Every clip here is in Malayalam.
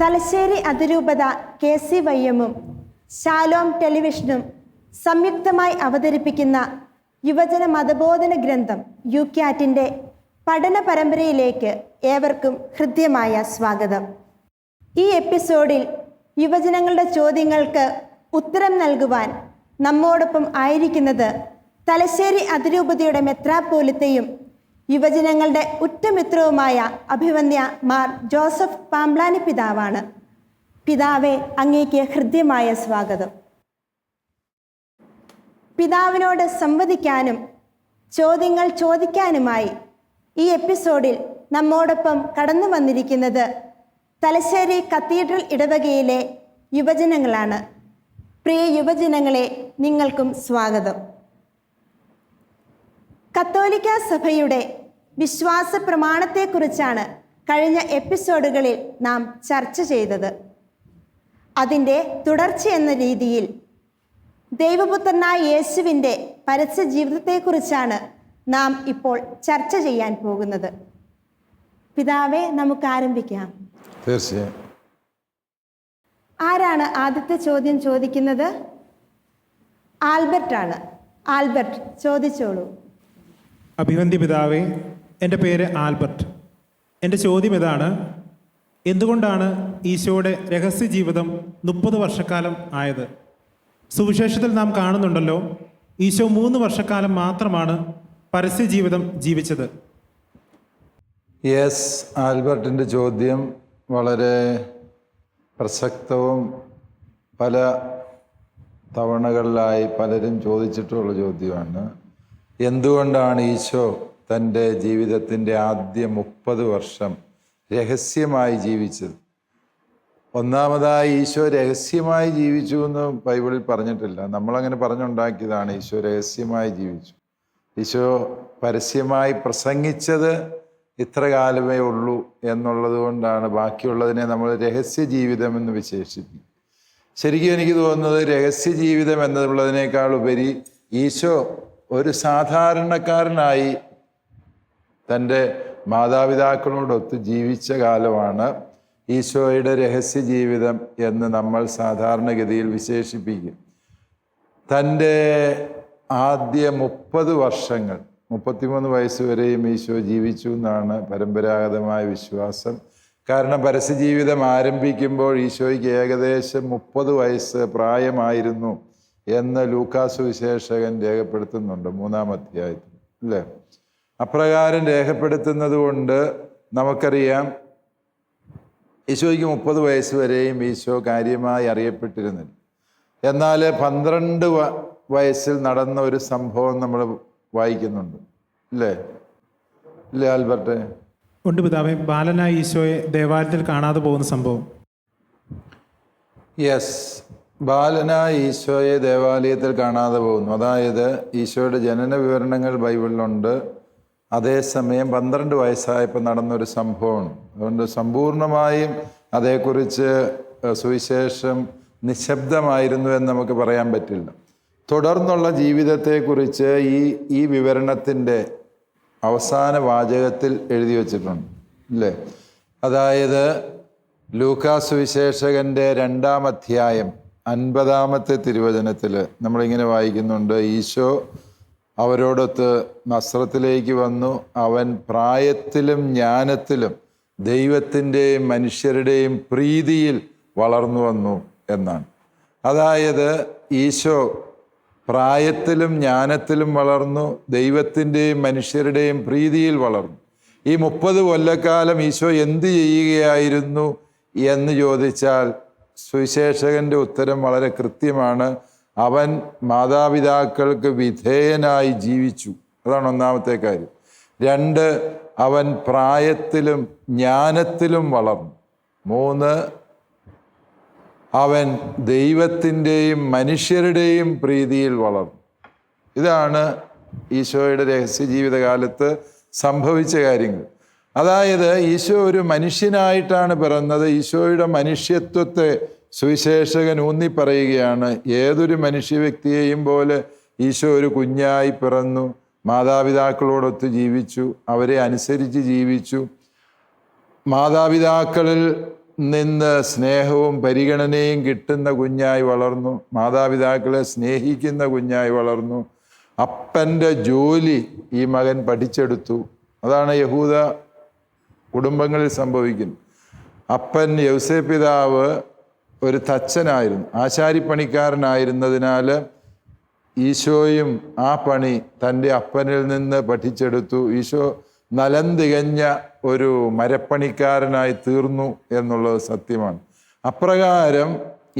തലശ്ശേരി അതിരൂപത KCYM-ഉം ശാലോം ടെലിവിഷനും സംയുക്തമായി അവതരിപ്പിക്കുന്ന യുവജന മതബോധന ഗ്രന്ഥം യുക്യാറ്റിൻ്റെ പഠന പരമ്പരയിലേക്ക് ഏവർക്കും ഹൃദ്യമായ സ്വാഗതം. ഈ എപ്പിസോഡിൽ യുവജനങ്ങളുടെ ചോദ്യങ്ങൾക്ക് ഉത്തരം നൽകുവാൻ നമ്മോടൊപ്പം ആയിരിക്കുന്നത് തലശ്ശേരി അതിരൂപതയുടെ മെത്രാപ്പോലിത്തയും യുവജനങ്ങളുടെ ഉറ്റമിത്രവുമായ അഭിവന്യ മാർ ജോസഫ് പാംബ്ലാനി പിതാവാണ്. പിതാവെ, അങ്ങേക്ക് ഹൃദ്യമായ സ്വാഗതം. പിതാവിനോട് സംവദിക്കാനും ചോദ്യങ്ങൾ ചോദിക്കാനുമായി ഈ എപ്പിസോഡിൽ നമ്മോടൊപ്പം കടന്നു വന്നിരിക്കുന്നത് തലശ്ശേരി കത്തീഡ്രൽ ഇടവകയിലെ യുവജനങ്ങളാണ്. പ്രിയ യുവജനങ്ങളെ, നിങ്ങൾക്കും സ്വാഗതം. കത്തോലിക്ക സഭയുടെ വിശ്വാസ പ്രമാണത്തെക്കുറിച്ചാണ് കഴിഞ്ഞ എപ്പിസോഡുകളിൽ നാം ചർച്ച ചെയ്തത്. അതിൻ്റെ തുടർച്ചയെന്ന രീതിയിൽ ദൈവപുത്രനായ യേശുവിൻ്റെ പരസ്യ ജീവിതത്തെക്കുറിച്ചാണ് നാം ഇപ്പോൾ ചർച്ച ചെയ്യാൻ പോകുന്നത്. പിതാവെ, നമുക്ക് ആരംഭിക്കാം. തീർച്ചയായും. ആരാണ് ആദ്യത്തെ ചോദ്യം ചോദിക്കുന്നത്? ആൽബർട്ടാണ്. ആൽബർട്ട്, ചോദിച്ചോളൂ. അഭിവന്തി പിതാവേ, എൻ്റെ പേര് ആൽബർട്ട്. എൻ്റെ ചോദ്യം ഇതാണ്: എന്തുകൊണ്ടാണ് ഈശോയുടെ രഹസ്യ ജീവിതം 30 വർഷക്കാലം ആയത്? സുവിശേഷത്തിൽ നാം കാണുന്നുണ്ടല്ലോ, ഈശോ 3 വർഷക്കാലം മാത്രമാണ് പരസ്യ ജീവിതം ജീവിച്ചത്. യെസ്, ആൽബർട്ടിൻ്റെ ചോദ്യം വളരെ പ്രസക്തവും പല തവണകളിലായി പലരും ചോദിച്ചിട്ടുള്ള ചോദ്യമാണ്. എന്തുകൊണ്ടാണ് ഈശോ തൻ്റെ ജീവിതത്തിൻ്റെ ആദ്യ 30 വർഷം രഹസ്യമായി ജീവിച്ചത്? ഒന്നാമതായി, ഈശോ രഹസ്യമായി ജീവിച്ചു എന്ന് ബൈബിളിൽ പറഞ്ഞിട്ടില്ല. നമ്മളങ്ങനെ പറഞ്ഞുണ്ടാക്കിയതാണ് ഈശോ രഹസ്യമായി ജീവിച്ചു. ഈശോ പരസ്യമായി പ്രസംഗിച്ചത് ഇത്ര കാലമേ ഉള്ളൂ എന്നുള്ളത് കൊണ്ടാണ് ബാക്കിയുള്ളതിനെ നമ്മൾ രഹസ്യ ജീവിതം എന്ന് വിശേഷിപ്പിക്കും. ശരിക്കും എനിക്ക് തോന്നുന്നത് രഹസ്യ ജീവിതം എന്നുള്ളതിനേക്കാൾ ഉപരി ഈശോ ഒരു സാധാരണക്കാരനായി തൻ്റെ മാതാപിതാക്കളോടൊത്ത് ജീവിച്ച കാലമാണ് ഈശോയുടെ രഹസ്യ ജീവിതം എന്ന് നമ്മൾ സാധാരണഗതിയിൽ വിശേഷിപ്പിക്കും. തൻ്റെ ആദ്യ 30 വർഷങ്ങൾ 33 വയസ്സ് വരെയും ഈശോ ജീവിച്ചു എന്നാണ് പരമ്പരാഗതമായ വിശ്വാസം. കാരണം പരസ്യ ജീവിതം ആരംഭിക്കുമ്പോൾ ഈശോയ്ക്ക് ഏകദേശം 30 വയസ്സ് പ്രായമായിരുന്നു എന്ന് ലൂക്കാസ് വിശേഷകൻ രേഖപ്പെടുത്തുന്നുണ്ട് 3-ാം അധ്യായത്തിൽ, അല്ലേ? അപ്രകാരം രേഖപ്പെടുത്തുന്നത് കൊണ്ട് നമുക്കറിയാം ഈശോയ്ക്ക് 30 വയസ്സ് വരെയും ഈശോ കാര്യമായി അറിയപ്പെട്ടിരുന്നില്ല. എന്നാൽ 12 വയസ്സിൽ നടന്ന ഒരു സംഭവം നമ്മൾ വായിക്കുന്നുണ്ട്, ഇല്ലേ ആൽബർട്ട്? ഉണ്ട് പിതാവേ. ബാലനായ ഈശോയെ ദേവാലയത്തിൽ കാണാതെ പോകുന്ന സംഭവം. യെസ്, ബാലനായ ഈശോയെ ദേവാലയത്തിൽ കാണാതെ പോകുന്നു. അതായത് ഈശോയുടെ ജനന വിവരണങ്ങൾ ബൈബിളിലുണ്ട്. അതേസമയം 12 വയസ്സായപ്പോൾ നടന്നൊരു സംഭവമാണ്. അതുകൊണ്ട് സമ്പൂർണമായും അതേക്കുറിച്ച് സുവിശേഷം നിശബ്ദമായിരുന്നു എന്ന് നമുക്ക് പറയാൻ പറ്റില്ല. തുടർന്നുള്ള ജീവിതത്തെക്കുറിച്ച് ഈ വിവരണത്തിൻ്റെ അവസാന വാചകത്തിൽ എഴുതി വച്ചിട്ടുണ്ട്, ഇല്ലേ? അതായത് ലൂക്കാസ് വിശേഷകൻ്റെ 2-ാം അധ്യായം 50-ാമത്തെ തിരുവചനത്തിൽ നമ്മളിങ്ങനെ വായിക്കുന്നുണ്ട്: ഈശോ അവരോടൊത്ത് നസ്രത്തിലേക്ക് വന്നു. അവൻ പ്രായത്തിലും ജ്ഞാനത്തിലും ദൈവത്തിൻ്റെയും മനുഷ്യരുടെയും പ്രീതിയിൽ വളർന്നു വന്നു എന്നാണ്. അതായത് ഈശോ പ്രായത്തിലും ജ്ഞാനത്തിലും വളർന്നു, ദൈവത്തിൻ്റെയും മനുഷ്യരുടെയും പ്രീതിയിൽ വളർന്നു. ഈ 30 കൊല്ലക്കാലം ഈശോ എന്ത് ചെയ്യുകയായിരുന്നു എന്ന് ചോദിച്ചാൽ സുവിശേഷകൻ്റെ ഉത്തരം വളരെ കൃത്യമാണ്: അവൻ മാതാപിതാക്കൾക്ക് വിധേയനായി ജീവിച്ചു. അതാണ് ഒന്നാമത്തെ കാര്യം. 2, അവൻ പ്രായത്തിലും ജ്ഞാനത്തിലും വളർന്നു. 3, അവൻ ദൈവത്തിൻ്റെയും മനുഷ്യരുടെയും പ്രീതിയിൽ വളർന്നു. ഇതാണ് ഈശോയുടെ രഹസ്യ ജീവിതകാലത്ത് സംഭവിച്ച കാര്യങ്ങൾ. അതായത് ഈശോ ഒരു മനുഷ്യനായിട്ടാണ് പിറന്നത്. ഈശോയുടെ മനുഷ്യത്വത്തെ സുവിശേഷകൻ ഊന്നിപ്പറയുകയാണ്. ഏതൊരു മനുഷ്യ വ്യക്തിയെയും പോലെ ഈശോ ഒരു കുഞ്ഞായി പിറന്നു, മാതാപിതാക്കളോടൊത്ത് ജീവിച്ചു, അവരെ അനുസരിച്ച് ജീവിച്ചു. മാതാപിതാക്കളിൽ നിന്ന് സ്നേഹവും പരിഗണനയും കിട്ടുന്ന കുഞ്ഞായി വളർന്നു. മാതാപിതാക്കളെ സ്നേഹിക്കുന്ന കുഞ്ഞായി വളർന്നു. അപ്പൻ്റെ ജോലി ഈ മകൻ പഠിച്ചെടുത്തു. അതാണ് യഹൂദ കുടുംബങ്ങളിൽ സംഭവിക്കുന്നത്. അപ്പൻ യൗസേപ്പ് പിതാവ് ഒരു തച്ചനായിരുന്നു, ആശാരിപ്പണിക്കാരനായിരുന്നതിനാൽ ഈശോയും ആ പണി തൻ്റെ അപ്പനിൽ നിന്ന് പഠിച്ചെടുത്തു. ഈശോ നലം തികഞ്ഞ ഒരു മരപ്പണിക്കാരനായി തീർന്നു എന്നുള്ളത് സത്യമാണ്. അപ്രകാരം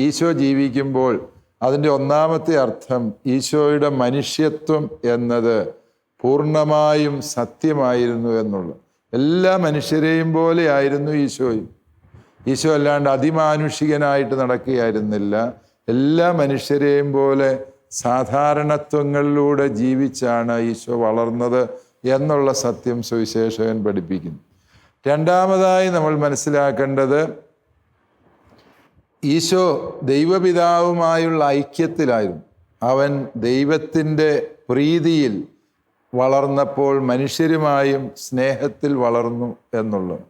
ഈശോ ജീവിക്കുമ്പോൾ അതിൻ്റെ ഒന്നാമത്തെ അർത്ഥം ഈശോയുടെ മനുഷ്യത്വം എന്നത് പൂർണ്ണമായും സത്യമായിരുന്നു എന്നുള്ളത്. എല്ലാ മനുഷ്യരെയും പോലെ ആയിരുന്നു ഈശോയും. ഈശോ അല്ലാണ്ട് അതിമാനുഷികനായിട്ട് നടക്കുകയായിരുന്നില്ല. എല്ലാ മനുഷ്യരെയും പോലെ സാധാരണത്വങ്ങളിലൂടെ ജീവിച്ചാണ് ഈശോ വളർന്നത് എന്നുള്ള സത്യം സുവിശേഷകൻ പഠിപ്പിക്കുന്നു. രണ്ടാമതായി നമ്മൾ മനസ്സിലാക്കേണ്ടത് ഈശോ ദൈവപിതാവുമായുള്ള ഐക്യത്തിലായിരുന്നു. അവൻ ദൈവത്തിൻ്റെ പ്രീതിയിൽ വളർന്നപ്പോൾ മനുഷ്യരുമായും സ്നേഹത്തിൽ വളർന്നു എന്നുള്ളത്.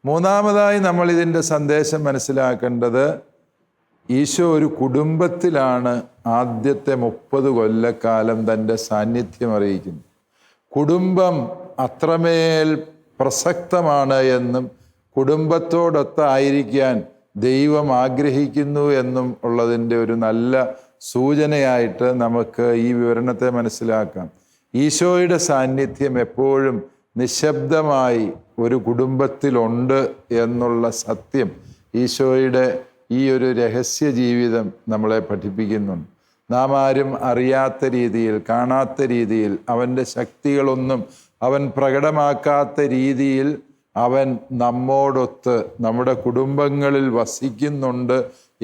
മൂന്നാമതായി നമ്മൾ ഇതിൻ്റെ സന്ദേശം മനസ്സിലാക്കേണ്ടത് ഈശോ ഒരു കുടുംബത്തിലാണ് ആദ്യത്തെ 30 കൊല്ലക്കാലം തൻ്റെ സാന്നിധ്യം അറിയിക്കുന്നത്. കുടുംബം അത്രമേൽ പ്രസക്തമാണ് എന്നും കുടുംബത്തോടൊത്തായിരിക്കാൻ ദൈവം ആഗ്രഹിക്കുന്നു എന്നും ഉള്ളതിൻ്റെ ഒരു നല്ല സൂചനയായിട്ട് നമുക്ക് ഈ വിവരണത്തെ മനസ്സിലാക്കാം. ഈശോയുടെ സാന്നിധ്യം എപ്പോഴും നിശബ്ദമായി ഒരു കുടുംബത്തിലുണ്ട് എന്നുള്ള സത്യം ഈശോയുടെ ഈ ഒരു രഹസ്യ ജീവിതം നമ്മളെ പഠിപ്പിക്കുന്നുണ്ട്. നാം ആരും അറിയാത്ത രീതിയിൽ, കാണാത്ത രീതിയിൽ, അവൻ്റെ ശക്തികളൊന്നും അവൻ പ്രകടമാക്കാത്ത രീതിയിൽ അവൻ നമ്മോടൊത്ത് നമ്മുടെ കുടുംബങ്ങളിൽ വസിക്കുന്നുണ്ട്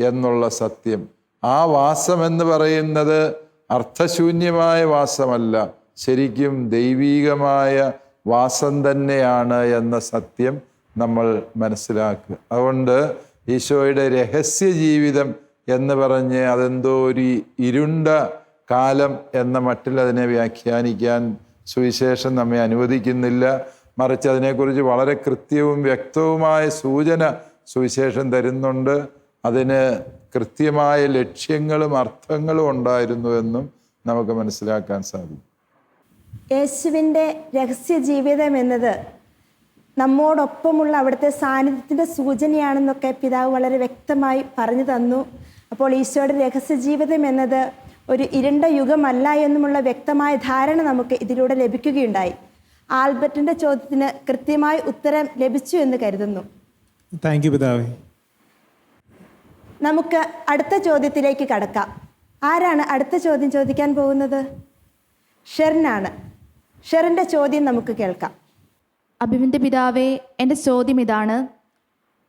എന്നുള്ള സത്യം. ആ വാസം എന്ന് പറയുന്നത് അർത്ഥശൂന്യമായ വാസമല്ല, ശരിക്കും ദൈവീകമായ വാസം തന്നെയാണ് എന്ന സത്യം നമ്മൾ മനസ്സിലാക്കുക. അതുകൊണ്ട് ഈശോയുടെ രഹസ്യ ജീവിതം എന്ന് പറഞ്ഞ് അതെന്തോ ഒരു ഇരുണ്ട കാലം എന്ന മട്ടിൽ അതിനെ വ്യാഖ്യാനിക്കാൻ സുവിശേഷം നമ്മെ അനുവദിക്കുന്നില്ല. മറിച്ച് അതിനെക്കുറിച്ച് വളരെ കൃത്യവും വ്യക്തവുമായ സൂചന സുവിശേഷം തരുന്നുണ്ട്. അതിന് കൃത്യമായ ലക്ഷ്യങ്ങളും അർത്ഥങ്ങളും ഉണ്ടായിരുന്നു എന്നും നമുക്ക് മനസ്സിലാക്കാൻ സാധിക്കും. യേശുവിൻ്റെ രഹസ്യ ജീവിതം എന്നത് നമ്മോടൊപ്പമുള്ള അവിടുത്തെ സാന്നിധ്യത്തിൻ്റെ സൂചനയാണെന്നൊക്കെ പിതാവ് വളരെ വ്യക്തമായി പറഞ്ഞു തന്നു. അപ്പോൾ ഈശോയുടെ രഹസ്യ ജീവിതം എന്നത് ഒരു ഇരുണ്ട യുഗമല്ല എന്നുമുള്ള വ്യക്തമായ ധാരണ നമുക്ക് ഇതിലൂടെ ലഭിക്കുകയുണ്ടായി. ആൽബർട്ടിൻ്റെ ചോദ്യത്തിന് കൃത്യമായ ഉത്തരം ലഭിച്ചു എന്ന് കരുതുന്നു. താങ്ക് യു പിതാവേ. നമുക്ക് അടുത്ത ചോദ്യത്തിലേക്ക് കടക്കാം. ആരാണ് അടുത്ത ചോദ്യം ചോദിക്കാൻ പോകുന്നത്? ഷെറിനാണ്. ഷെറിൻ്റെ ചോദ്യം നമുക്ക് കേൾക്കാം. അഭിമന്യ പിതാവേ, എൻ്റെ ചോദ്യം ഇതാണ്.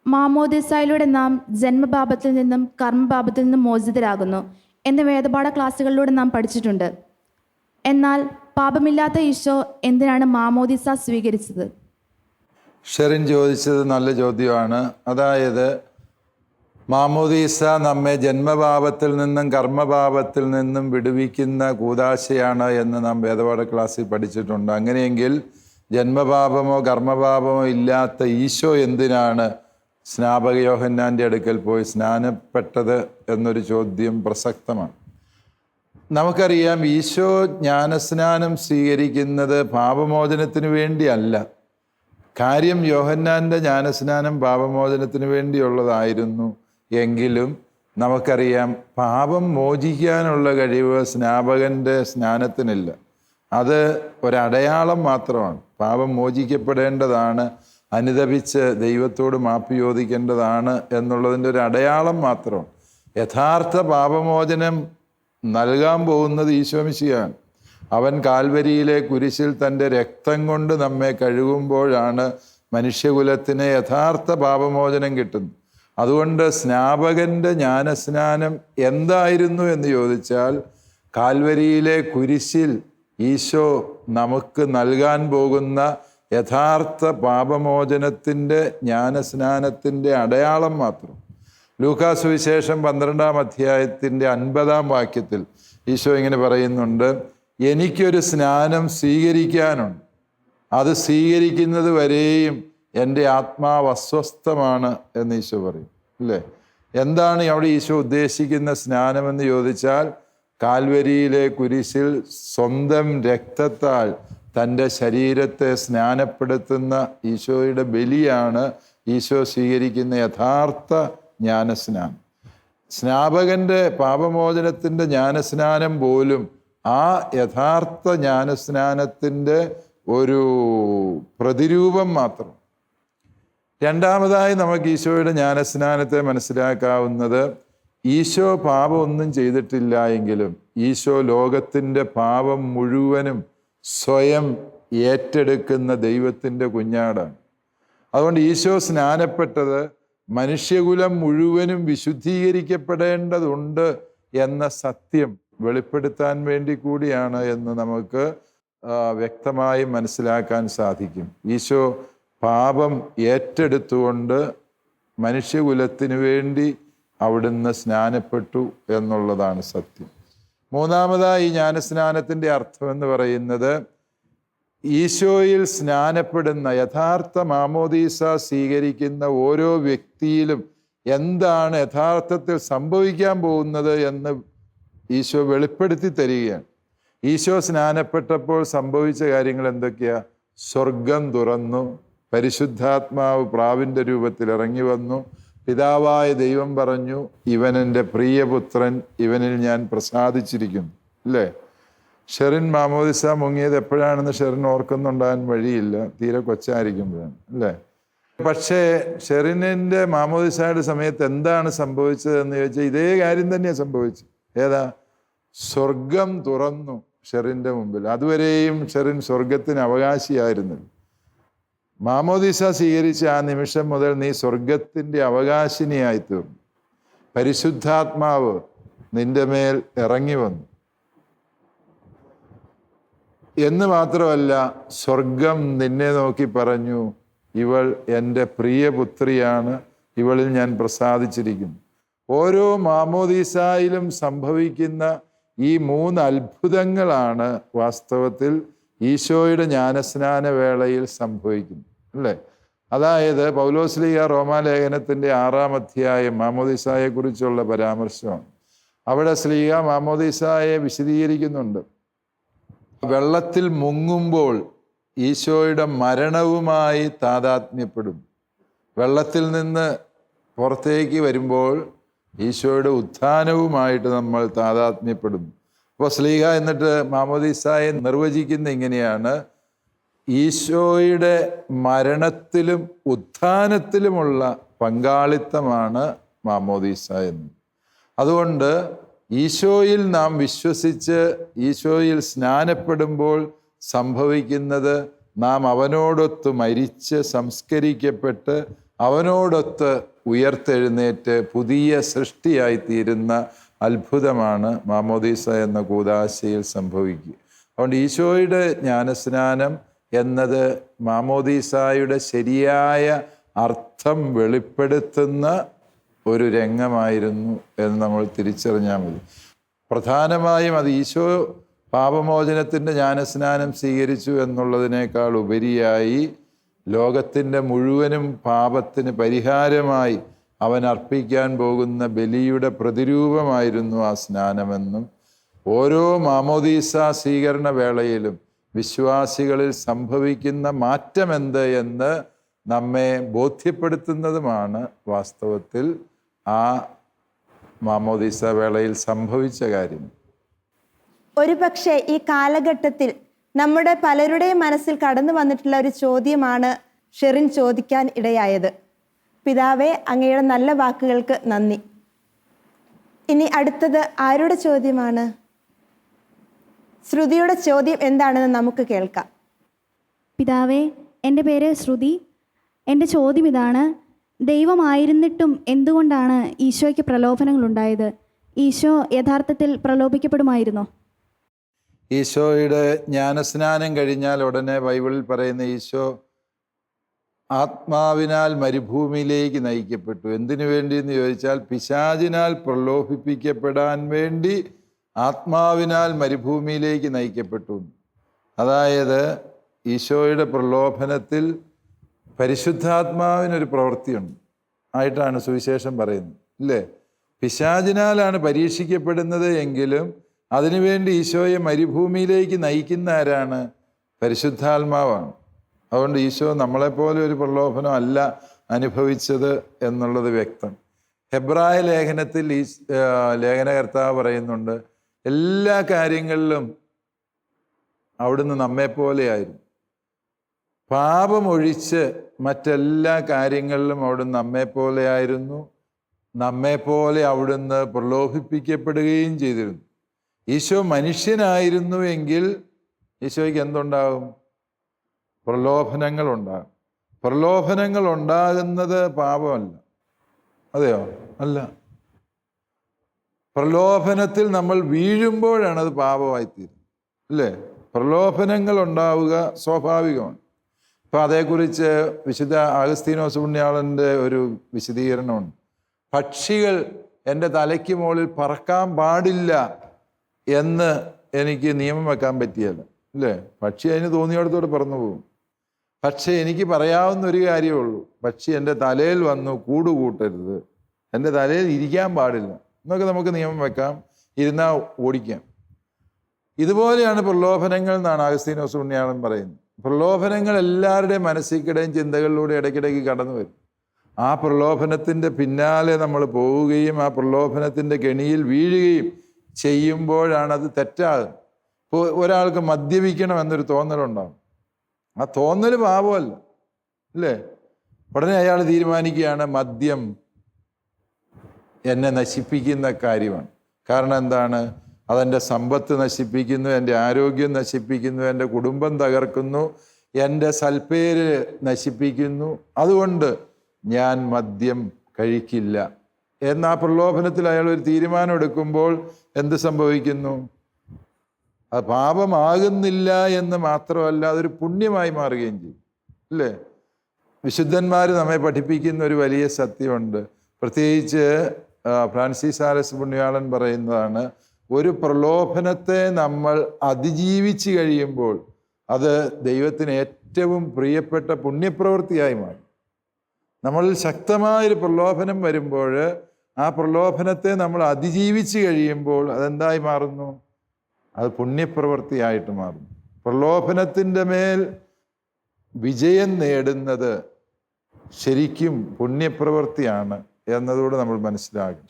മാമോദിസായിലൂടെ നാം ജന്മപാപത്തിൽ നിന്നും കർമ്മപാപത്തിൽ നിന്നും മോചിതരാകുന്നു എന്ന് വേദപാഠ ക്ലാസ്സുകളിലൂടെ നാം പഠിച്ചിട്ടുണ്ട്. എന്നാൽ പാപമില്ലാത്ത ഈശോ എന്തിനാണ് മാമോദിസ സ്വീകരിച്ചത്? ഷെറിൻ ചോദിച്ചത് നല്ല ചോദ്യമാണ്. അതായത് മാമോദീസ നമ്മെ ജന്മപാപത്തിൽ നിന്നും കർമ്മപാപത്തിൽ നിന്നും വിടുവിക്കുന്ന കൂദാശയാണ് എന്ന് നാം വേദപാഠ ക്ലാസ്സിൽ പഠിച്ചിട്ടുണ്ട്. അങ്ങനെയെങ്കിൽ ജന്മപാപമോ കർമ്മപാപമോ ഇല്ലാത്ത ഈശോ എന്തിനാണ് സ്നാപക യോഹന്നാൻ്റെ അടുക്കൽ പോയി സ്നാനപ്പെട്ടത് എന്നൊരു ചോദ്യം പ്രസക്തമാണ്. നമുക്കറിയാം, ഈശോ ജ്ഞാനസ്നാനം സ്വീകരിക്കുന്നത് പാപമോചനത്തിന് വേണ്ടിയല്ല. കാര്യം യോഹന്നാൻ്റെ ജ്ഞാനസ്നാനം പാപമോചനത്തിന് വേണ്ടിയുള്ളതായിരുന്നു. എങ്കിലും നമുക്കറിയാം, പാപം മോചിക്കാനുള്ള കഴിവ് സ്നാപകൻ്റെ സ്നാനത്തിനില്ല. അത് ഒരടയാളം മാത്രമാണ്. പാപം മോചിക്കപ്പെടേണ്ടതാണ്, അനുതപിച്ച് ദൈവത്തോട് മാപ്പ് ചോദിക്കേണ്ടതാണ് എന്നുള്ളതിൻ്റെ ഒരു അടയാളം മാത്രമാണ്. യഥാർത്ഥ പാപമോചനം നൽകാൻ പോകുന്നത് ഈശോ മിശിഹായാണ്. അവൻ കാൽവരിയിലെ കുരിശിൽ തൻ്റെ രക്തം കൊണ്ട് നമ്മെ കഴുകുമ്പോഴാണ് മനുഷ്യകുലത്തിന് യഥാർത്ഥ പാപമോചനം കിട്ടുന്നത്. അതുകൊണ്ട് സ്നാപകൻ്റെ ജ്ഞാനസ്നാനം എന്തായിരുന്നു എന്ന് ചോദിച്ചാൽ, കാൽവരിയിലെ കുരിശിൽ ഈശോ നമുക്ക് നൽകാൻ പോകുന്ന യഥാർത്ഥ പാപമോചനത്തിൻ്റെ ജ്ഞാനസ്നാനത്തിൻ്റെ അടയാളം മാത്രം. ലൂക്കാ സുവിശേഷം 12-ാം അധ്യായത്തിൻ്റെ 50-ാം വാക്യത്തിൽ ഈശോ ഇങ്ങനെ പറയുന്നുണ്ട്, എനിക്കൊരു സ്നാനം സ്വീകരിക്കാനുണ്ട്, അത് സ്വീകരിക്കുന്നത് വരെയും എൻ്റെ ആത്മാവ് അസ്വസ്ഥമാണ് എന്ന് ഈശോ പറയും, അല്ലേ? എന്താണ് അവിടെ ഈശോ ഉദ്ദേശിക്കുന്ന സ്നാനമെന്ന് ചോദിച്ചാൽ, കാൽവരിയിലെ കുരിശിൽ സ്വന്തം രക്തത്താൽ തൻ്റെ ശരീരത്തെ സ്നാനപ്പെടുത്തുന്ന ഈശോയുടെ ബലിയാണ് ഈശോ സ്വീകരിക്കുന്ന യഥാർത്ഥ ജ്ഞാനസ്നാനം. സ്നാപകൻ്റെ പാപമോചനത്തിൻ്റെ ജ്ഞാനസ്നാനം പോലും ആ യഥാർത്ഥ ജ്ഞാനസ്നാനത്തിൻ്റെ ഒരു പ്രതിരൂപം മാത്രം. രണ്ടാമതായി നമുക്ക് ഈശോയുടെ ജ്ഞാനസ്നാനത്തെ മനസ്സിലാക്കാവുന്നത്, ഈശോ പാപമൊന്നും ചെയ്തിട്ടില്ല എങ്കിലും ഈശോ ലോകത്തിൻ്റെ പാപം മുഴുവനും സ്വയം ഏറ്റെടുക്കുന്ന ദൈവത്തിൻ്റെ കുഞ്ഞാടാണ്. അതുകൊണ്ട് ഈശോ സ്നാനപ്പെട്ടത് മനുഷ്യകുലം മുഴുവനും വിശുദ്ധീകരിക്കപ്പെടേണ്ടതുണ്ട് എന്ന സത്യം വെളിപ്പെടുത്താൻ വേണ്ടി കൂടിയാണ് എന്ന് നമുക്ക് വ്യക്തമായി മനസ്സിലാക്കാൻ സാധിക്കും. ഈശോ പാപം ഏറ്റെടുത്തുകൊണ്ട് മനുഷ്യകുലത്തിന് വേണ്ടി അവിടുന്ന് സ്നാനപ്പെട്ടു എന്നുള്ളതാണ് സത്യം. മൂന്നാമതായി ജ്ഞാനസ്നാനത്തിൻ്റെ അർത്ഥം എന്ന് പറയുന്നത്, ഈശോയിൽ സ്നാനപ്പെടുന്ന യഥാർത്ഥ മാമോദീസ സ്വീകരിക്കുന്ന ഓരോ വ്യക്തിയിലും എന്താണ് യഥാർത്ഥത്തിൽ സംഭവിക്കാൻ പോകുന്നത് എന്ന് ഈശോ വെളിപ്പെടുത്തി തരികയാണ്. ഈശോ സ്നാനപ്പെട്ടപ്പോൾ സംഭവിച്ച കാര്യങ്ങൾ എന്തൊക്കെയാ? സ്വർഗം തുറന്നു, പരിശുദ്ധാത്മാവ് പ്രാവിൻ്റെ രൂപത്തിൽ ഇറങ്ങി വന്നു, പിതാവായ ദൈവം പറഞ്ഞു, ഇവൻ എൻ്റെ പ്രിയപുത്രൻ, ഇവനിൽ ഞാൻ പ്രസാദിച്ചിരിക്കുന്നു, അല്ലേ? ഷെറിൻ മാമോദിസ മുങ്ങിയത് എപ്പോഴാണെന്ന് ഷെറിൻ ഓർക്കുന്നുണ്ടാകാൻ വഴിയില്ല, തീരെ കൊച്ചായിരിക്കുമ്പോഴാണ്, അല്ലേ? പക്ഷേ ഷെറിനിൻ്റെ മാമോദിസയുടെ സമയത്ത് എന്താണ് സംഭവിച്ചതെന്ന് ചോദിച്ചാൽ ഇതേ കാര്യം തന്നെയാണ് സംഭവിച്ചത്. ഏതാ? സ്വർഗം തുറന്നു ഷെറിൻ്റെ മുമ്പിൽ. അതുവരെയും ഷെറിൻ സ്വർഗത്തിന് അവകാശിയായിരുന്നില്ല. മാമോദിസ സ്വീകരിച്ച ആ നിമിഷം മുതൽ നീ സ്വർഗത്തിൻ്റെ അവകാശിനിയായി തീർന്നു. പരിശുദ്ധാത്മാവ് നിന്റെ മേൽ ഇറങ്ങി വന്നു എന്ന് മാത്രമല്ല, സ്വർഗം നിന്നെ നോക്കി പറഞ്ഞു, ഇവൾ എൻ്റെ പ്രിയപുത്രിയാണ്, ഇവളിൽ ഞാൻ പ്രസാദിച്ചിരിക്കുന്നു. ഓരോ മാമോദീസായിലും സംഭവിക്കുന്ന ഈ 3 അത്ഭുതങ്ങളാണ് വാസ്തവത്തിൽ ഈശോയുടെ ജ്ഞാനസ്നാന വേളയിൽ സംഭവിക്കുന്നത്, അല്ലേ? അതായത് പൗലോസ്ലീഹ റോമാലേഖനത്തിൻ്റെ 6-ാം അധ്യായം മാമോദീസായെ കുറിച്ചുള്ള പരാമർശമാണ്. അവിടെ സ്ലീഹ മാമോദീസായെ വിശദീകരിക്കുന്നുണ്ട്. വെള്ളത്തിൽ മുങ്ങുമ്പോൾ ഈശോയുടെ മരണവുമായി താതാത്മ്യപ്പെടും. വെള്ളത്തിൽ നിന്ന് പുറത്തേക്ക് വരുമ്പോൾ ഈശോയുടെ ഉത്ഥാനവുമായിട്ട് നമ്മൾ താതാത്മ്യപ്പെടുന്നു. അപ്പോൾ സ്ലീഹ എന്നിട്ട് മാമോദീസായെ നിർവചിക്കുന്ന ഇങ്ങനെയാണ്: ഈശോയുടെ മരണത്തിലും ഉത്ഥാനത്തിലുമുള്ള പങ്കാളിത്തമാണ് മാമോദീസ എന്ന്. അതുകൊണ്ട് ഈശോയിൽ നാം വിശ്വസിച്ച് ഈശോയിൽ സ്നാനപ്പെടുമ്പോൾ സംഭവിക്കുന്നത്, നാം അവനോടൊത്ത് മരിച്ച് സംസ്കരിക്കപ്പെട്ട് അവനോടൊത്ത് ഉയർത്തെഴുന്നേറ്റ് പുതിയ സൃഷ്ടിയായിത്തീരുന്ന അത്ഭുതമാണ് മാമോദീസ എന്ന കൂദാശയിൽ സംഭവിക്കുക. അതുകൊണ്ട് ഈശോയുടെ ജ്ഞാനസ്നാനം എന്നത് മാമോദീസായുടെ ശരിയായ അർത്ഥം വെളിപ്പെടുത്തുന്ന ഒരു രംഗമായിരുന്നു എന്ന് നമ്മൾ തിരിച്ചറിഞ്ഞാൽ മതി. പ്രധാനമായും അത് ഈശോ പാപമോചനത്തിൻ്റെ ജ്ഞാനസ്നാനം സ്വീകരിച്ചു എന്നുള്ളതിനേക്കാൾ ഉപരിയായി ലോകത്തിൻ്റെ മുഴുവനും പാപത്തിന് പരിഹാരമായി അവൻ അർപ്പിക്കാൻ പോകുന്ന ബലിയുടെ പ്രതിരൂപമായിരുന്നു ആ സ്നാനമെന്നും, ഓരോ മാമോദീസ സ്വീകരണ വേളയിലും വിശ്വാസികളിൽ സംഭവിക്കുന്ന മാറ്റമെന്ത് എന്ന് നമ്മെ ബോധ്യപ്പെടുത്തുന്നതുമാണ് വാസ്തവത്തിൽ ആ മാമോദീസ വേളയിൽ സംഭവിച്ച കാര്യം. ഒരുപക്ഷെ ഈ കാലഘട്ടത്തിൽ നമ്മുടെ പലരുടെയും മനസ്സിൽ കടന്നു വന്നിട്ടുള്ള ഒരു ചോദ്യമാണ് ഷെറിൻ ചോദിക്കാൻ ഇടയായത്. പിതാവേ, അങ്ങയുടെ നല്ല വാക്കുകൾക്ക് നന്ദി. ഇനി അടുത്തത് ആരുടെ ചോദ്യമാണ്? ശ്രുതിയുടെ ചോദ്യം എന്താണെന്ന് നമുക്ക് കേൾക്കാം. പിതാവേ, എൻ്റെ പേര് ശ്രുതി. എൻ്റെ ചോദ്യം ഇതാണ്: ദൈവമായിരുന്നിട്ടും എന്തുകൊണ്ടാണ് ഈശോയ്ക്ക് പ്രലോഭനങ്ങളുണ്ടായത്? ഈശോ യഥാർത്ഥത്തിൽ പ്രലോഭിക്കപ്പെടുമായിരുന്നോ? ഈശോയുടെ ജ്ഞാനസ്നാനം കഴിഞ്ഞാൽ ഉടനെ ബൈബിളിൽ പറയുന്ന ഈശോ ആത്മാവിനാൽ മരുഭൂമിയിലേക്ക് നയിക്കപ്പെട്ടു. എന്തിനു വേണ്ടി എന്ന് ചോദിച്ചാൽ, പിശാചിനാൽ പ്രലോഭിപ്പിക്കപ്പെടാൻ വേണ്ടി ആത്മാവിനാൽ മരുഭൂമിയിലേക്ക് നയിക്കപ്പെട്ടു. അതായത് ഈശോയുടെ പ്രലോഭനത്തിൽ പരിശുദ്ധാത്മാവിനൊരു പ്രവൃത്തിയുണ്ട് ആയിട്ടാണ് സുവിശേഷം പറയുന്നത്, ഇല്ലേ? പിശാചിനാലാണ് പരീക്ഷിക്കപ്പെടുന്നത് എങ്കിലും അതിനുവേണ്ടി ഈശോയെ മരുഭൂമിയിലേക്ക് നയിക്കുന്ന ആരാണ്? പരിശുദ്ധാത്മാവാണ്. അതുകൊണ്ട് ഈശോ നമ്മളെപ്പോലെ ഒരു പ്രലോഭനം അല്ല അനുഭവിച്ചത് എന്നുള്ളത് വ്യക്തം. ഹെബ്രായ ലേഖനത്തിൽ ഈ ലേഖനകർത്താവ് പറയുന്നുണ്ട്, എല്ലാ കാര്യങ്ങളിലും അവിടുന്ന് നമ്മെപ്പോലെയായിരുന്നു. പാപമൊഴിച്ച് മറ്റെല്ലാ കാര്യങ്ങളിലും അവിടുന്ന് നമ്മെപ്പോലെയായിരുന്നു. നമ്മെപ്പോലെ അവിടുന്ന് പ്രലോഭിപ്പിക്കപ്പെടുകയും ചെയ്തിരുന്നു. ഈശോ മനുഷ്യനായിരുന്നു എങ്കിൽ ഈശോയ്ക്ക് എന്തുണ്ടാകും? പ്രലോഭനങ്ങളുണ്ടാകും. പ്രലോഭനങ്ങൾ ഉണ്ടാകുന്നത് പാപമല്ല, അതെയോ? അല്ല. പ്രലോഭനത്തിൽ നമ്മൾ വീഴുമ്പോഴാണ് അത് പാപമായിത്തീരുന്നത്, അല്ലേ? പ്രലോഭനങ്ങൾ ഉണ്ടാവുക സ്വാഭാവികമാണ്. അപ്പം അതേക്കുറിച്ച് വിശുദ്ധ അഗസ്തീനോസ് പുണ്യാളൻ്റെ ഒരു വിശദീകരണമുണ്ട്. പക്ഷികൾ എൻ്റെ തലയ്ക്ക് മുകളിൽ പറക്കാൻ പാടില്ല എന്ന് എനിക്ക് നിയമം വെക്കാൻ പറ്റിയല്ല, അല്ലേ? പക്ഷി അതിന് തോന്നിയിടത്തോടെ പറന്നു പോകും. പക്ഷേ എനിക്ക് പറയാവുന്ന ഒരു കാര്യമേ ഉള്ളൂ, പക്ഷി എൻ്റെ തലയിൽ വന്നു കൂട് കൂട്ടരുത്, എൻ്റെ തലയിൽ ഇരിക്കാൻ പാടില്ല എന്നൊക്കെ നമുക്ക് നിയമം വെക്കാം, ഇരുന്നാൽ ഓടിക്കാം. ഇതുപോലെയാണ് പ്രലോഭനങ്ങൾ എന്നാണ് അഗസ്തീനോസ് പുണ്യാളൻ പറയുന്നത്. പ്രലോഭനങ്ങൾ എല്ലാവരുടെയും മനസ്സിൽക്കിടെയും ചിന്തകളിലൂടെ ഇടയ്ക്കിടയ്ക്ക് കടന്നു വരും. ആ പ്രലോഭനത്തിൻ്റെ പിന്നാലെ നമ്മൾ പോവുകയും ആ പ്രലോഭനത്തിൻ്റെ കെണിയിൽ വീഴുകയും ചെയ്യുമ്പോഴാണത് തെറ്റാകുന്നത്. ഇപ്പോൾ ഒരാൾക്ക് മദ്യപിക്കണം എന്നൊരു തോന്നലുണ്ടാകും. ആ തോന്നൽ പാപമല്ല, അല്ലേ? ഉടനെ അയാൾ തീരുമാനിക്കുകയാണ് മദ്യം എന്നെ നശിപ്പിക്കുന്ന കാര്യമാണ്. കാരണം എന്താണ്? അതെൻ്റെ സമ്പത്ത് നശിപ്പിക്കുന്നു, എൻ്റെ ആരോഗ്യം നശിപ്പിക്കുന്നു, എൻ്റെ കുടുംബം തകർക്കുന്നു, എൻ്റെ സൽപ്പേര് നശിപ്പിക്കുന്നു, അതുകൊണ്ട് ഞാൻ മദ്യം കഴിക്കില്ല എന്ന ആ പ്രലോഭനത്തിൽ അയാൾ ഒരു തീരുമാനം എടുക്കുമ്പോൾ എന്ത് സംഭവിക്കുന്നു? അത് പാപമാകുന്നില്ല എന്ന് മാത്രമല്ല, അതൊരു പുണ്യമായി മാറുകയും ചെയ്യും, അല്ലേ? വിശുദ്ധന്മാർ നമ്മെ പഠിപ്പിക്കുന്ന ഒരു വലിയ സത്യമുണ്ട്. പ്രത്യേകിച്ച് ഫ്രാൻസിസ് സാലസ് പുണ്യാളൻ പറയുന്നതാണ്, ഒരു പ്രലോഭനത്തെ നമ്മൾ അതിജീവിച്ച് കഴിയുമ്പോൾ അത് ദൈവത്തിന് ഏറ്റവും പ്രിയപ്പെട്ട പുണ്യപ്രവൃത്തിയായി മാറും. നമ്മളിൽ ശക്തമായൊരു പ്രലോഭനം വരുമ്പോൾ ആ പ്രലോഭനത്തെ നമ്മൾ അതിജീവിച്ച് കഴിയുമ്പോൾ അതെന്തായി മാറുന്നു? അത് പുണ്യപ്രവൃത്തിയായിട്ട് മാറുന്നു. പ്രലോഭനത്തിൻ്റെ മേൽ വിജയം നേടുന്നത് ശരിക്കും പുണ്യപ്രവൃത്തിയാണ് എന്നതുകൂടെ നമ്മൾ മനസ്സിലാക്കും.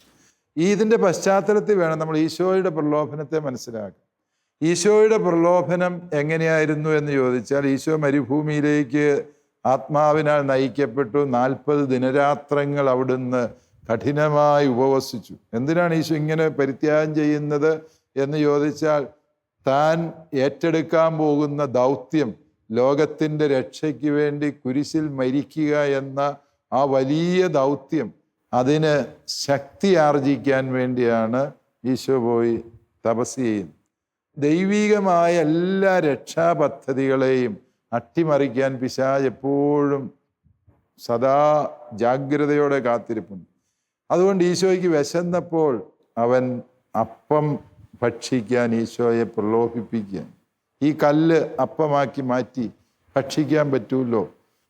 ഇതിൻ്റെ പശ്ചാത്തലത്തിൽ വേണം നമ്മൾ ഈശോയുടെ പ്രലോഭനത്തെ മനസ്സിലാക്കാൻ. ഈശോയുടെ പ്രലോഭനം എങ്ങനെയായിരുന്നു എന്ന് ചോദിച്ചാൽ, ഈശോ മരുഭൂമിയിലേക്ക് ആത്മാവിനാൽ നയിക്കപ്പെട്ടു. 40 ദിനരാത്രങ്ങൾ അവിടുന്ന് കഠിനമായി ഉപവസിച്ചു. എന്തിനാണ് ഈശോ ഇങ്ങനെ പരിത്യാഗം ചെയ്യുന്നത് എന്ന് ചോദിച്ചാൽ, താൻ ഏറ്റെടുക്കാൻ പോകുന്ന ദൗത്യം, ലോകത്തിൻ്റെ രക്ഷയ്ക്ക് വേണ്ടി കുരിശിൽ മരിക്കുക എന്ന ആ വലിയ ദൗത്യം, അതിന് ശക്തി ആർജിക്കാൻ വേണ്ടിയാണ് ഈശോ പോയി തപസ് ചെയ്യുന്നത്. ദൈവികമായ എല്ലാ രക്ഷാപദ്ധതികളെയും അട്ടിമറിക്കാൻ പിശാച് എപ്പോഴും സദാ ജാഗ്രതയോടെ കാത്തിരിപ്പുണ്ട്. അതുകൊണ്ട് ഈശോയ്ക്ക് വിശന്നപ്പോൾ അവൻ അപ്പം ഭക്ഷിക്കാൻ ഈശോയെ പ്രലോഭിപ്പിക്കാൻ, ഈ കല്ല് അപ്പമാക്കി മാറ്റി ഭക്ഷിക്കാൻ പറ്റൂല്ലോ.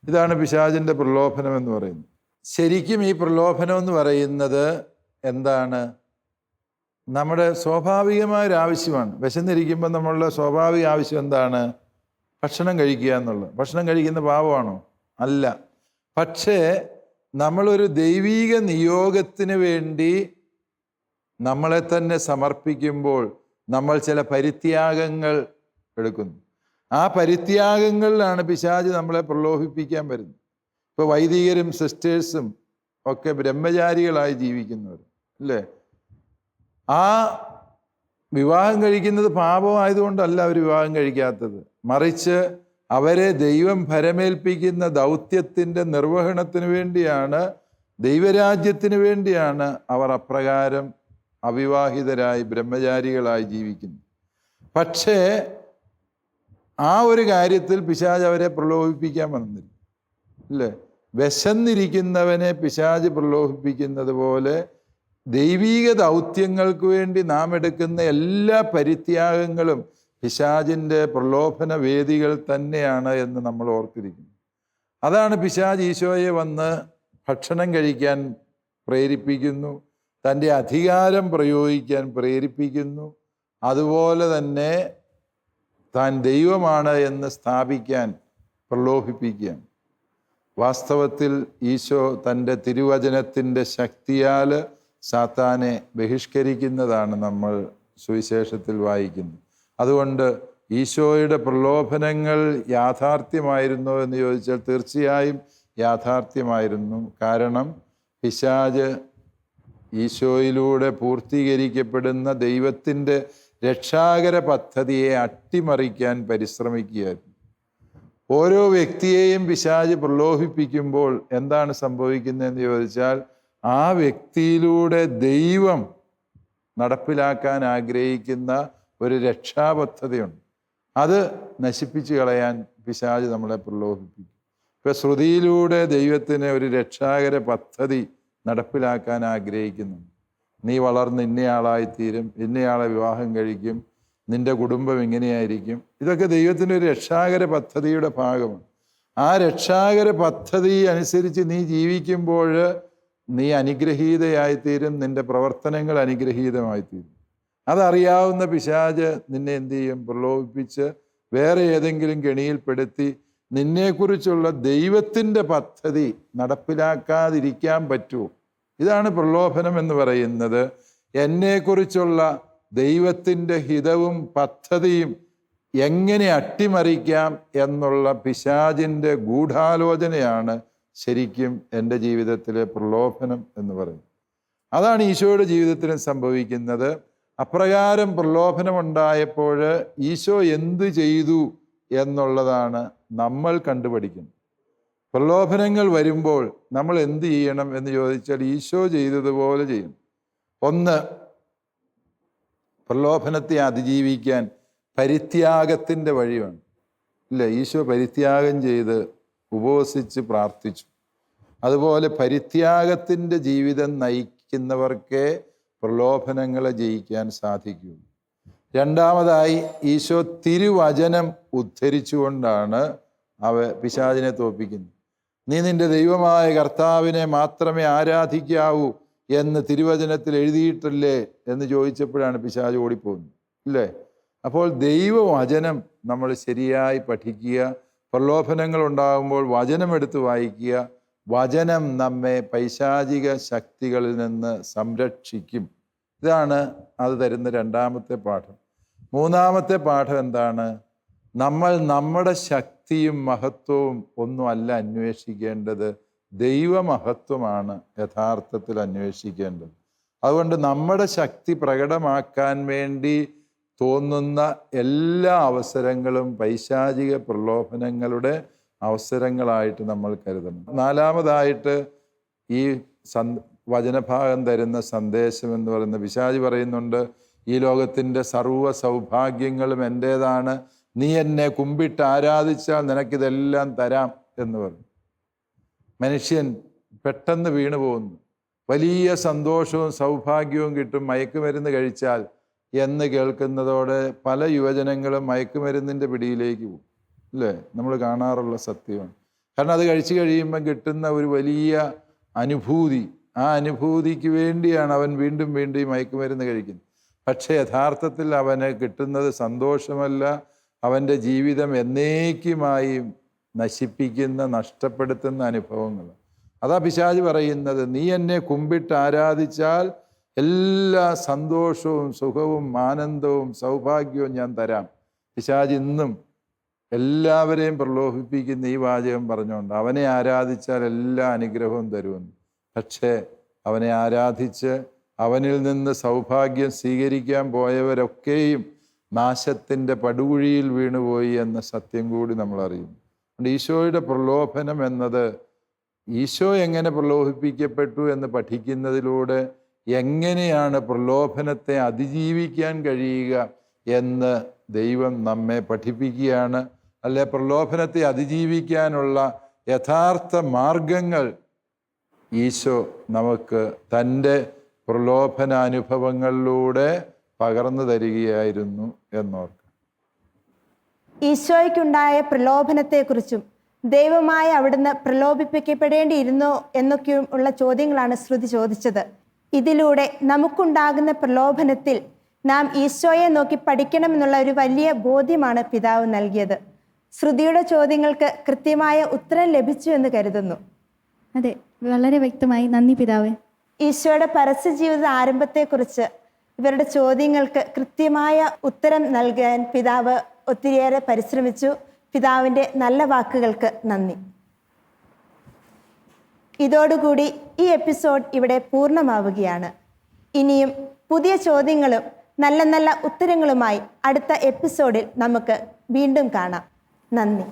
ഇതാണ് പിശാചിൻ്റെ പ്രലോഭനം എന്ന് പറയുന്നത്. ശരിക്കും ഈ പ്രലോഭനം എന്ന് പറയുന്നത് എന്താണ്? നമ്മുടെ സ്വാഭാവികമായൊരാവശ്യമാണ്. വിശന്നിരിക്കുമ്പോൾ നമ്മളുടെ സ്വാഭാവിക ആവശ്യം എന്താണ്? ഭക്ഷണം കഴിക്കുക എന്നുള്ളത്. ഭക്ഷണം കഴിക്കുന്ന പാപമാണോ? അല്ല. പക്ഷേ നമ്മളൊരു ദൈവീക നിയോഗത്തിന് വേണ്ടി നമ്മളെ തന്നെ സമർപ്പിക്കുമ്പോൾ നമ്മൾ ചില പരിത്യാഗങ്ങൾ എടുക്കുന്നു. ആ പരിത്യാഗങ്ങളിലാണ് പിശാച് നമ്മളെ പ്രലോഭിപ്പിക്കാൻ വരുന്നത്. ഇപ്പോൾ വൈദികരും സിസ്റ്റേഴ്സും ഒക്കെ ബ്രഹ്മചാരികളായി ജീവിക്കുന്നവർ, അല്ലേ? ആ വിവാഹം കഴിക്കുന്നത് പാപമായതുകൊണ്ടല്ല അവർ വിവാഹം കഴിക്കാത്തത്, മറിച്ച് അവരെ ദൈവം ഭരമേൽപ്പിക്കുന്ന ദൗത്യത്തിൻ്റെ നിർവഹണത്തിന് വേണ്ടിയാണ്, ദൈവരാജ്യത്തിന് വേണ്ടിയാണ് അവർ അപ്രകാരം അവിവാഹിതരായി ബ്രഹ്മചാരികളായി ജീവിക്കുന്നത്. പക്ഷേ ആ ഒരു കാര്യത്തിൽ പിശാച് അവരെ പ്രലോഭിപ്പിക്കാൻ വന്നില്ല, അല്ലേ? വിശന്നിരിക്കുന്നവനെ പിശാച് പ്രലോഭിപ്പിക്കുന്നത് പോലെ ദൈവീക ദൗത്യങ്ങൾക്ക് വേണ്ടി നാം എടുക്കുന്ന എല്ലാ പരിത്യാഗങ്ങളും പിശാചിൻ്റെ പ്രലോഭന വേദികൾ തന്നെയാണ് എന്ന് നമ്മൾ ഓർത്തിരിക്കുന്നു. അതാണ് പിശാച് ഈശോയെ വന്ന് ഭക്ഷണം കഴിക്കാൻ പ്രേരിപ്പിക്കുന്നു, തൻ്റെ അധികാരം പ്രയോഗിക്കാൻ പ്രേരിപ്പിക്കുന്നു, അതുപോലെ തന്നെ താൻ ദൈവമാണ് എന്ന് സ്ഥാപിക്കാൻ പ്രലോഭിപ്പിക്കുകയാണ്. വാസ്തവത്തിൽ ഈശോ തൻ്റെ തിരുവചനത്തിൻ്റെ ശക്തിയാൽ സാത്താനെ ബഹിഷ്കരിക്കുന്നതാണ് നമ്മൾ സുവിശേഷത്തിൽ വായിക്കുന്നത്. അതുകൊണ്ട് ഈശോയുടെ പ്രലോഭനങ്ങൾ യാഥാർത്ഥ്യമായിരുന്നോ എന്ന് ചോദിച്ചാൽ തീർച്ചയായും യാഥാർത്ഥ്യമായിരുന്നു. കാരണം പിശാച് ഈശോയിലൂടെ പൂർത്തീകരിക്കപ്പെടുന്ന ദൈവത്തിൻ്റെ രക്ഷാകര പദ്ധതിയെ അട്ടിമറിക്കാൻ പരിശ്രമിക്കുകയായിരുന്നു. ഓരോ വ്യക്തിയെയും പിശാച് പ്രലോഭിപ്പിക്കുമ്പോൾ എന്താണ് സംഭവിക്കുന്നതെന്ന് ചോദിച്ചാൽ ആ വ്യക്തിയിലൂടെ ദൈവം നടപ്പിലാക്കാൻ ആഗ്രഹിക്കുന്ന ഒരു രക്ഷാപദ്ധതിയുണ്ട്. അത് നശിപ്പിച്ചു കളയാൻ പിശാച് നമ്മളെ പ്രലോഭിപ്പിക്കും. ഇപ്പം ശ്രുതിയിലൂടെ ദൈവത്തിന് ഒരു രക്ഷാകര പദ്ധതി നടപ്പിലാക്കാൻ ആഗ്രഹിക്കുന്നു. നീ വളർന്ന് ഇന്നയാളായിത്തീരും, ഇന്നയാളെ വിവാഹം കഴിക്കും, നിന്റെ കുടുംബം ഇങ്ങനെയായിരിക്കും. ഇതൊക്കെ ദൈവത്തിൻ്റെ ഒരു രക്ഷാകര പദ്ധതിയുടെ ഭാഗമാണ്. ആ രക്ഷാകര പദ്ധതി അനുസരിച്ച് നീ ജീവിക്കുമ്പോൾ നീ അനുഗ്രഹീതയായിത്തീരും, നിന്റെ പ്രവർത്തനങ്ങൾ അനുഗ്രഹീതമായിത്തീരും. അതറിയാവുന്ന പിശാച് നിന്നെ എന്ത് ചെയ്യും? പ്രലോഭിപ്പിച്ച് വേറെ ഏതെങ്കിലും കെണിയിൽപ്പെടുത്തി നിന്നെക്കുറിച്ചുള്ള ദൈവത്തിൻ്റെ പദ്ധതി നടപ്പിലാക്കാതിരിക്കാൻ പറ്റുമോ? ഇതാണ് പ്രലോഭനം എന്ന് പറയുന്നത്. എന്നെക്കുറിച്ചുള്ള ദൈവത്തിൻ്റെ ഹിതവും പദ്ധതിയും എങ്ങനെ അട്ടിമറിക്കാം എന്നുള്ള പിശാചിൻ്റെ ഗൂഢാലോചനയാണ് ശരിക്കും എൻ്റെ ജീവിതത്തിലെ പ്രലോഭനം എന്ന് പറയുന്നത്. അതാണ് ഈശോയുടെ ജീവിതത്തിലും സംഭവിക്കുന്നത്. അപ്രകാരം പ്രലോഭനമുണ്ടായപ്പോൾ ഈശോ എന്ത് ചെയ്തു എന്നുള്ളതാണ് നമ്മൾ കണ്ടുപഠിക്കുന്നത്. പ്രലോഭനങ്ങൾ വരുമ്പോൾ നമ്മൾ എന്ത് ചെയ്യണം എന്ന് ചോദിച്ചാൽ ഈശോ ചെയ്തതുപോലെ ചെയ്യണം. ഒന്ന്, പ്രലോഭനത്തെ അതിജീവിക്കാൻ പരിത്യാഗത്തിൻ്റെ വഴിയാണ്. ഇല്ല, ഈശോ പരിത്യാഗം ചെയ്ത് ഉപവസിച്ച് പ്രാർത്ഥിച്ചു. അതുപോലെ പരിത്യാഗത്തിൻ്റെ ജീവിതം നയിക്കുന്നവർക്കേ പ്രലോഭനങ്ങളെ ജയിക്കാൻ സാധിക്കൂ. രണ്ടാമതായി ഈശോ തിരുവചനം ഉദ്ധരിച്ചുകൊണ്ടാണ് പിശാചിനെ തോൽപ്പിക്കുന്നത്. നീ നിന്റെ ദൈവമായ കർത്താവിനെ മാത്രമേ ആരാധിക്കാവൂ എന്ന് തിരുവചനത്തിൽ എഴുതിയിട്ടില്ലേ എന്ന് ചോദിച്ചപ്പോഴാണ് പിശാച് ഓടിപ്പോകുന്നത്. ഇല്ലേ? അപ്പോൾ ദൈവവചനം നമ്മൾ ശരിയായി പഠിക്കുക. പ്രലോഭനങ്ങൾ ഉണ്ടാകുമ്പോൾ വചനം എടുത്ത് വായിക്കുക. വചനം നമ്മെ പൈശാചിക ശക്തികളിൽ നിന്ന് സംരക്ഷിക്കും. ഇതാണ് അത് തരുന്ന രണ്ടാമത്തെ പാഠം. മൂന്നാമത്തെ പാഠം എന്താണ്? നമ്മൾ നമ്മുടെ ശക്തിയും മഹത്വവും ഒന്നും അല്ല അന്വേഷിക്കേണ്ടത്, ദൈവമഹത്വമാണ് യഥാർത്ഥത്തിൽ അന്വേഷിക്കേണ്ടത്. അതുകൊണ്ട് നമ്മുടെ ശക്തി പ്രകടമാക്കാൻ വേണ്ടി തോന്നുന്ന എല്ലാ അവസരങ്ങളും പൈശാചിക പ്രലോഭനങ്ങളുടെ അവസരങ്ങളായിട്ട് നമ്മൾ കരുതണം. നാലാമതായിട്ട് ഈ വചനഭാഗം തരുന്ന സന്ദേശം എന്ന് പറയുന്ന പിശാച് പറയുന്നുണ്ട്, ഈ ലോകത്തിൻ്റെ സർവ്വ സൗഭാഗ്യങ്ങളും എൻ്റേതാണ്, നീ എന്നെ കുമ്പിട്ട് ആരാധിച്ചാൽ നിനക്കിതെല്ലാം തരാം എന്ന് പറഞ്ഞു. മനുഷ്യൻ പെട്ടെന്ന് വീണു പോകുന്നു. വലിയ സന്തോഷവും സൗഭാഗ്യവും കിട്ടും മയക്കുമരുന്ന് കഴിച്ചാൽ എന്ന് കേൾക്കുന്നതോടെ പല യുവജനങ്ങളും മയക്കുമരുന്നിൻ്റെ പിടിയിലേക്ക് പോകും. അല്ലേ? നമ്മൾ കാണാറുള്ള സത്യമാണ്. കാരണം അത് കഴിച്ചു കഴിയുമ്പം കിട്ടുന്ന ഒരു വലിയ അനുഭൂതി, ആ അനുഭൂതിക്ക് വേണ്ടിയാണ് അവൻ വീണ്ടും വീണ്ടും ഈ മയക്കുമരുന്ന് കഴിക്കുന്നത്. പക്ഷേ യഥാർത്ഥത്തിൽ അവന് കിട്ടുന്നത് സന്തോഷമല്ല, അവൻ്റെ ജീവിതം എന്നേക്കുമായി നശിപ്പിക്കുന്ന, നഷ്ടപ്പെടുത്തുന്ന അനുഭവങ്ങൾ. അതാ പിശാച് പറയുന്നത്, നീ എന്നെ കുമ്പിട്ട് ആരാധിച്ചാൽ എല്ലാ സന്തോഷവും സുഖവും ആനന്ദവും സൗഭാഗ്യവും ഞാൻ തരാം. പിശാച് ഇന്നും എല്ലാവരെയും പ്രലോഭിപ്പിക്കുന്ന ഈ വാചകം പറഞ്ഞുകൊണ്ട് അവനെ ആരാധിച്ചാൽ എല്ലാ അനുഗ്രഹവും തരുമെന്ന്. പക്ഷേ അവനെ ആരാധിച്ച് അവനിൽ നിന്ന് സൗഭാഗ്യം സ്വീകരിക്കാൻ പോയവരൊക്കെയും നാശത്തിൻ്റെ പടുകുഴിയിൽ വീണുപോയി എന്ന സത്യം കൂടി നമ്മൾ അറിയുന്നു. അതുകൊണ്ട് ഈശോയുടെ പ്രലോഭനം എന്നത് ഈശോ എങ്ങനെ പ്രലോഭിപ്പിക്കപ്പെട്ടു എന്ന് പഠിക്കുന്നതിലൂടെ എങ്ങനെയാണ് പ്രലോഭനത്തെ അതിജീവിക്കാൻ കഴിയുക എന്ന് ദൈവം നമ്മെ പഠിപ്പിക്കുകയാണ്. അല്ലെ, പ്രലോഭനത്തെ അതിജീവിക്കാനുള്ള യഥാർത്ഥ മാർഗങ്ങൾ ഈശോ നമുക്ക് തൻ്റെ പ്രലോഭനാനുഭവങ്ങളിലൂടെ പകർന്നു തരികയായിരുന്നു എന്നോർക്കാം. ഈശോയ്ക്കുണ്ടായ പ്രലോഭനത്തെക്കുറിച്ചും ദൈവമായി അവിടുന്ന് പ്രലോഭിപ്പിക്കപ്പെടേണ്ടിയിരുന്നോ എന്നൊക്കെയും ഉള്ള ചോദ്യങ്ങളാണ് ശ്രുതി ചോദിച്ചത്. ഇതിലൂടെ നമുക്കുണ്ടാകുന്ന പ്രലോഭനത്തിൽ നാം ഈശോയെ നോക്കി പഠിക്കണമെന്നുള്ള ഒരു വലിയ ബോധ്യമാണ് പിതാവ് നൽകിയത്. ശ്രുതിയുടെ ചോദ്യങ്ങൾക്ക് കൃത്യമായ ഉത്തരം ലഭിച്ചു എന്ന് കരുതുന്നു. അതെ, വളരെ വ്യക്തമായി. നന്ദി പിതാവേ. ഈശോയുടെ പരസ്യ ജീവിത ആരംഭത്തെക്കുറിച്ച് ഇവരുടെ ചോദ്യങ്ങൾക്ക് കൃത്യമായ ഉത്തരം നൽകാൻ പിതാവ് ഒത്തിരിയേറെ പരിശ്രമിച്ചു. പിതാവിൻ്റെ നല്ല വാക്കുകൾക്ക് നന്ദി. ഇതോടുകൂടി ഈ എപ്പിസോഡ് ഇവിടെ പൂർണ്ണമാവുകയാണ്. ഇനിയും പുതിയ ചോദ്യങ്ങളും നല്ല നല്ല ഉത്തരങ്ങളുമായി അടുത്ത എപ്പിസോഡിൽ നമുക്ക് വീണ്ടും കാണാം. നന്ദി.